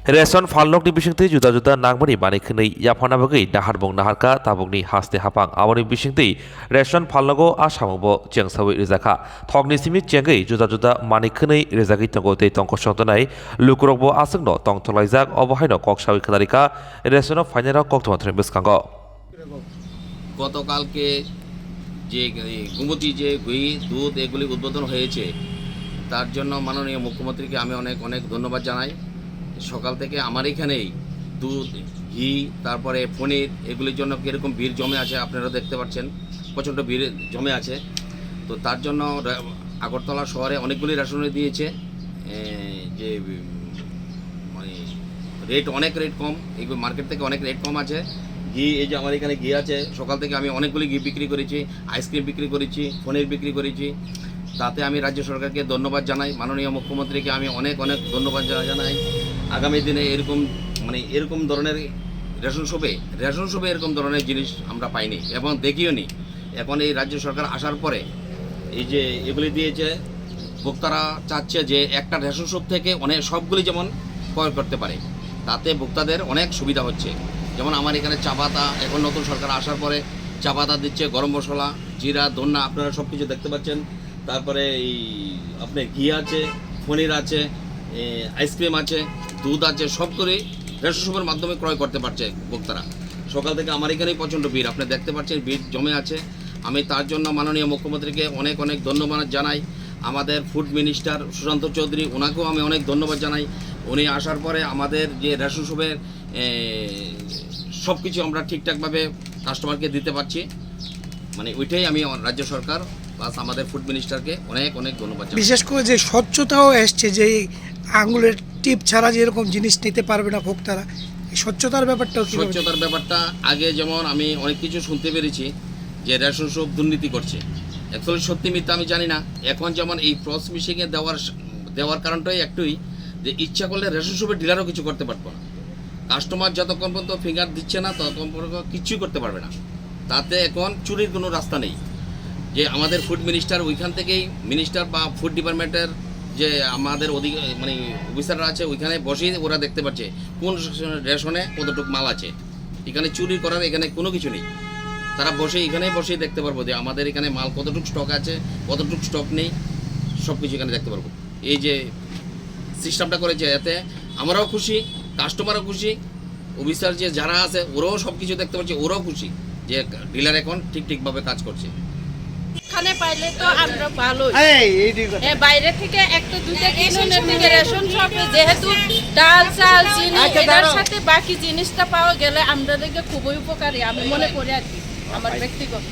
Ration फालनकनि बिसिंथै जुदा जुदा नांबानि बानायखोनै याफानाबगै नाहारबं नाहारका ताबुकनि हास्ते हापां आबनि बिसिंथै ration फालनगो आसामबो चेंसावै रिजाखा थगनि सिमिक चेंगै जुदा जुदा मानिखोनै रिजागै तंगो तै तंक संतनाय लुकुरकबो आसंनो तंथलाइजाक अबहायनो ककसावै खोनारिका रेशन फाइनारा कक्तमाथ्रे बिस्कांग গতকালকে যে গোমতী যে ঘি দুধ এগুলি উদ্বোধন হয়েছে তার জন্য মাননীয় মুখ্যমন্ত্রীকে আমি অনেক অনেক ধন্যবাদ জানাই। সকাল থেকে আমার এখানেই দুধ ঘি তারপরে পনির এগুলির জন্য কীরকম ভিড় জমে আছে আপনারা দেখতে পাচ্ছেন, প্রচণ্ড ভিড় জমে আছে। তো তার জন্য আগরতলা শহরে অনেকগুলি রেশনারি দিয়েছে, যে মানে অনেক রেট কম, এগুলো মার্কেট থেকে অনেক রেট কম আছে। ঘি এই যে আমার এখানে ঘি আছে, সকাল থেকে আমি অনেকগুলি ঘি বিক্রি করেছি, আইসক্রিম বিক্রি করেছি, পনির বিক্রি করেছি। তাতে আমি রাজ্য সরকারকে ধন্যবাদ জানাই, মাননীয় মুখ্যমন্ত্রীকে আমি অনেক অনেক ধন্যবাদ জানাই। আগামী দিনে এরকম ধরনের রেশন শপে এরকম ধরনের জিনিস আমরা পাইনি এবং দেখিও নি। এখন এই রাজ্য সরকার আসার পরে এই যে এগুলি দিয়েছে, ভোক্তারা চাচ্ছে যে একটা রেশন শপ থেকে অনেক সবগুলি যেমন ক্রয় করতে পারে, তাতে ভোক্তাদের অনেক সুবিধা হচ্ছে। যেমন আমার এখানে চা পাতা, এখন নতুন সরকার আসার পরে চা পাতা দিচ্ছে, গরম মশলা, জিরা, ধন্যা, আপনারা সব কিছু দেখতে পাচ্ছেন। তারপরে এই আপনার ঘি আছে, পনির আছে, আইসক্রিম আছে, দুধ আছে, সব করে রেশন শপের মাধ্যমে ক্রয় করতে পারছে ভোক্তারা। সকাল থেকে আমার এখানেই প্রচণ্ড ভিড়, আপনি দেখতে পাচ্ছেন ভিড় জমে আছে। আমি তার জন্য মাননীয় মুখ্যমন্ত্রীকে অনেক অনেক ধন্যবাদ জানাই। আমাদের ফুড মিনিস্টার সুশান্ত চৌধুরী, ওনাকেও আমি অনেক ধন্যবাদ জানাই। উনি আসার পরে আমাদের যে রেশন শপের সব কিছু আমরা ঠিকঠাকভাবে কাস্টমারকে দিতে পারছি, মানে ওইটাই আমি রাজ্য সরকার প্লাস আমাদের ফুড মিনিস্টারকে অনেক অনেক ধন্যবাদ জানাই। বিশেষ করে যে স্বচ্ছতাও এসছে, যে আঙুলের টিপ ছাড়া যে এরকম জিনিস নিতে পারবে না ভোক্তারা, এই স্বচ্ছতার ব্যাপারটা আগে যেমন আমি অনেক কিছু শুনতে পেরেছি যে রেশন শপ দুর্নীতি করছে, অ্যাকচুয়ালি সত্যি মিথ্যা আমি জানি না। এখন যেমন এই ক্রস মিশিংয়ে দেওয়ার কারণটাই একটুই, যে ইচ্ছা করলে রেশন শপের ডিলারও কিছু করতে পারবো না। কাস্টমার যতক্ষণ পর্যন্ত ফিঙ্গার দিচ্ছে না ততক্ষণ পর্যন্ত কিছুই করতে পারবে না। তাতে এখন চুরির কোনো রাস্তা নেই। যে আমাদের ফুড মিনিস্টার ওইখান থেকেই মিনিস্টার বা ফুড ডিপার্টমেন্টের যে আমাদের মানে অফিসাররা আছে, ওইখানে বসেই ওরা দেখতে পাচ্ছে কোন রেশনে কতটুকু মাল আছে। এখানে চুরি করার এখানে কোনো কিছু নেই, তারা এখানেই বসেই দেখতে পারবো যে আমাদের এখানে মাল কতটুকু স্টক আছে, কতটুকু স্টক নেই, সব কিছু এখানে দেখতে পারবো। এই যে সিস্টেমটা করেছে, এতে আমরাও খুশি, কাস্টমারও খুশি, অফিসার যে যারা আছে ওরাও সব কিছু দেখতে পাচ্ছে, ওরাও খুশি যে ডিলার এখন ঠিকভাবে কাজ করছে। খানে পাইলে তো আমরা ভালো, বাইরে থেকে একটা দুইটা কিনে থেকে রেশন শপে যেহেতু ডাল চাল চিনি এটার সাথে বাকি জিনিসটা পাওয়া গেলে আমরা দেখে খুবই উপকারী আমি মনে করি আর কি, আমার ব্যক্তিগত।